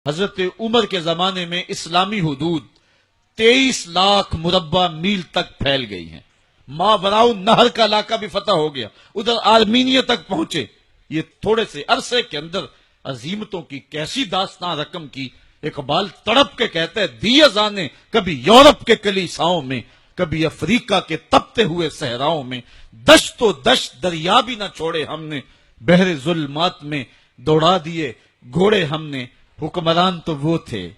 حضرت عمر کے زمانے میں اسلامی حدود 23 لاکھ مربع میل تک پھیل گئی ہیں۔ ماوراء نہر کا علاقہ بھی فتح ہو گیا، ادھر آرمینیہ تک پہنچے۔ یہ تھوڑے سے عرصے کے اندر عظیمتوں کی کیسی داستان رقم کی۔ اقبال تڑپ کے کہتا ہے، دی ازانے کبھی یورپ کے کلیساؤں میں، کبھی افریقہ کے تپتے ہوئے صحراؤں میں، دشت و دشت دریا بھی نہ چھوڑے ہم نے، بحر ظلمات میں دوڑا دیے گھوڑے ہم نے۔ حکمران تو وہ تھے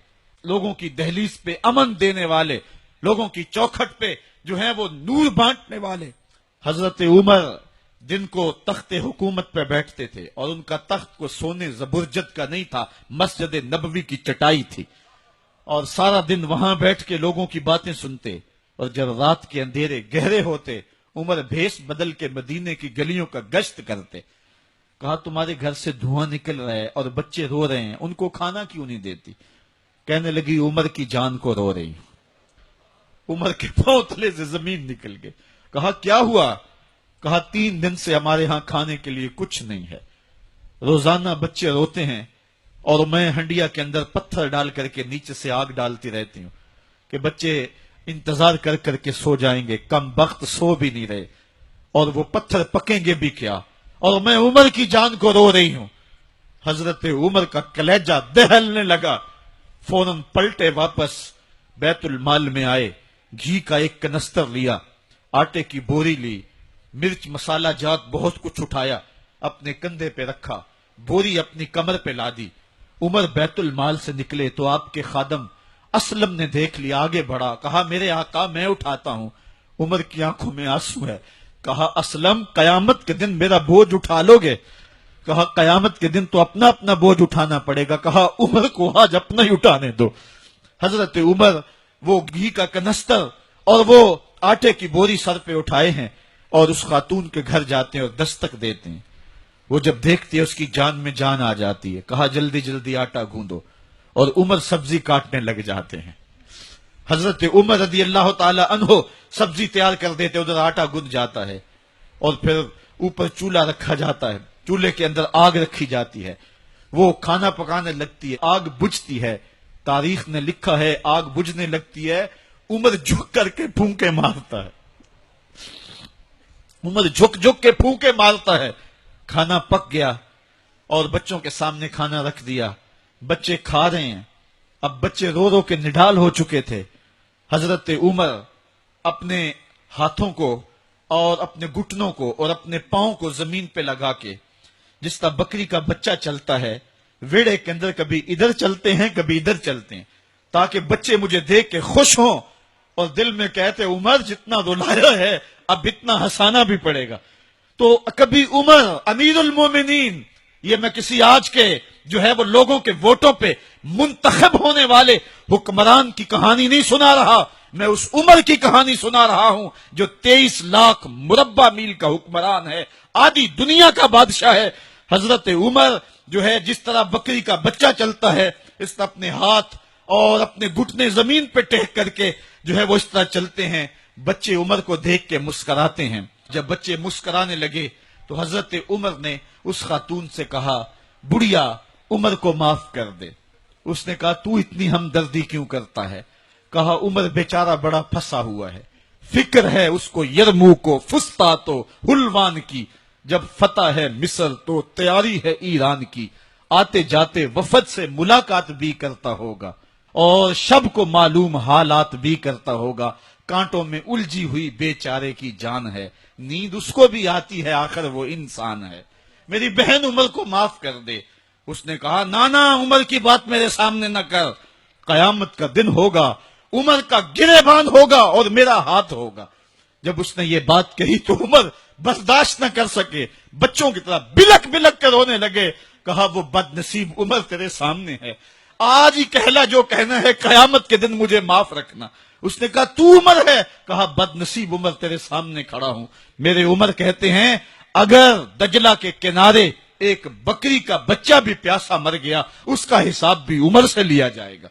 لوگوں کی دہلیز پہ امن دینے والے، لوگوں کی چوکھٹ پہ جو ہیں وہ نور بانٹنے والے۔ حضرت عمر جن کو تخت حکومت پہ بیٹھتے تھے، اور ان کا تخت کو سونے زبرجد کا نہیں تھا، مسجد نبوی کی چٹائی تھی، اور سارا دن وہاں بیٹھ کے لوگوں کی باتیں سنتے، اور جب رات کے اندھیرے گہرے ہوتے عمر بھیس بدل کے مدینے کی گلیوں کا گشت کرتے۔ کہا تمہارے گھر سے دھواں نکل رہا ہے اور بچے رو رہے ہیں، ان کو کھانا کیوں نہیں دیتی؟ کہنے لگی عمر کی جان کو رو رہی ہوں۔ عمر کے پاؤں تلے سے زمین نکل گئے۔ کہا کیا ہوا؟ کہا 3 دن سے ہمارے ہاں کھانے کے لیے کچھ نہیں ہے، روزانہ بچے روتے ہیں، اور میں ہنڈیا کے اندر پتھر ڈال کر کے نیچے سے آگ ڈالتی رہتی ہوں کہ بچے انتظار کر کر کے سو جائیں گے، کم وقت سو بھی نہیں رہے، اور وہ پتھر پکیں گے بھی کیا، اور میں عمر کی جان کو رو رہی ہوں۔ حضرت عمر کا کلیجہ دہلنے لگا، فوراً پلٹے واپس بیت المال میں آئے، گھی کا ایک کنستر لیا، آٹے کی بوری لی، مرچ مسالہ جات بہت کچھ اٹھایا، اپنے کندھے پہ رکھا، بوری اپنی کمر پہ لا دی۔ عمر بیت المال سے نکلے تو آپ کے خادم اسلم نے دیکھ لیا، آگے بڑھا، کہا میرے آقا میں اٹھاتا ہوں۔ عمر کی آنکھوں میں آنسو ہے۔ کہا اسلم قیامت کے دن میرا بوجھ اٹھا لو گے؟ کہا قیامت کے دن تو اپنا اپنا بوجھ اٹھانا پڑے گا۔ کہا عمر کو آج اپنا ہی اٹھانے دو۔ حضرت عمر وہ گھی کا کنستر اور وہ آٹے کی بوری سر پہ اٹھائے ہیں، اور اس خاتون کے گھر جاتے ہیں اور دستک دیتے ہیں۔ وہ جب دیکھتی ہے اس کی جان میں جان آ جاتی ہے۔ کہا جلدی جلدی آٹا گوندو، اور عمر سبزی کاٹنے لگ جاتے ہیں۔ حضرت عمر رضی اللہ تعالی عنہ سبزی تیار کر دیتے، ادھر آٹا گند جاتا ہے، اور پھر اوپر چولہا رکھا جاتا ہے، چولہے کے اندر آگ رکھی جاتی ہے، وہ کھانا پکانے لگتی ہے، آگ بجھتی ہے۔ تاریخ نے لکھا ہے آگ بجھنے لگتی ہے، عمر جھک کر کے پھونکے مارتا ہے، عمر جھک جھک کے پھونکے مارتا ہے۔ کھانا پک گیا اور بچوں کے سامنے کھانا رکھ دیا، بچے کھا رہے ہیں۔ اب بچے رو رو کے نڈال ہو چکے تھے۔ حضرت عمر اپنے ہاتھوں کو اور اپنے گھٹنوں کو اور اپنے پاؤں کو زمین پہ لگا کے، جس طرح بکری کا بچہ چلتا ہے، ویڑے کے اندر کبھی ادھر چلتے ہیں کبھی ادھر چلتے ہیں، تاکہ بچے مجھے دیکھ کے خوش ہوں، اور دل میں کہتے عمر جتنا رلایا ہے اب اتنا ہنسانا بھی پڑے گا۔ تو کبھی عمر امیر المومنین، یہ میں کسی آج کے جو ہے وہ لوگوں کے ووٹوں پہ منتخب ہونے والے حکمران کی کہانی نہیں سنا رہا، میں اس عمر کی کہانی سنا رہا ہوں جو 23 لاکھ مربع میل کا حکمران ہے، آدھی دنیا کا بادشاہ ہے۔ حضرت عمر جو ہے جس طرح بکری کا بچہ چلتا ہے، اس طرح اپنے ہاتھ اور اپنے گھٹنے زمین پہ ٹیک کر کے جو ہے وہ اس طرح چلتے ہیں۔ بچے عمر کو دیکھ کے مسکراتے ہیں۔ جب بچے مسکرانے لگے تو حضرت عمر نے اس خاتون سے کہا بڑھیا عمر کو معاف کر دے۔ اس نے کہا تو اتنی ہمدردی کیوں کرتا ہے؟ کہا عمر بیچارہ بڑا پھنسا ہوا ہے، فکر ہے اس کو یرموک کو فسطاط و حلوان کی، جب فتح ہے مصر تو تیاری ہے ایران کی، آتے جاتے وفد سے ملاقات بھی کرتا ہوگا، اور شب کو معلوم حالات بھی کرتا ہوگا، کانٹوں میں الجھی ہوئی بیچارے کی جان ہے، نیند اس کو بھی آتی ہے، آخر وہ انسان ہے، میری بہن عمر کو معاف کر دے۔ اس نے کہا نانا عمر کی بات میرے سامنے نہ کر، قیامت کا دن ہوگا، عمر کا گریبان ہوگا اور میرا ہاتھ ہوگا۔ جب اس نے یہ بات کہی تو عمر برداشت نہ کر سکے، بچوں کی طرح بلک بلک کر رونے لگے۔ کہا وہ بد نصیب عمر تیرے سامنے ہے، آج ہی کہلا جو کہنا ہے، قیامت کے دن مجھے معاف رکھنا۔ اس نے کہا تو عمر ہے؟ کہا بد نصیب عمر تیرے سامنے کھڑا ہوں۔ میرے عمر کہتے ہیں اگر دجلہ کے کنارے ایک بکری کا بچہ بھی پیاسا مر گیا، اس کا حساب بھی عمر سے لیا جائے گا۔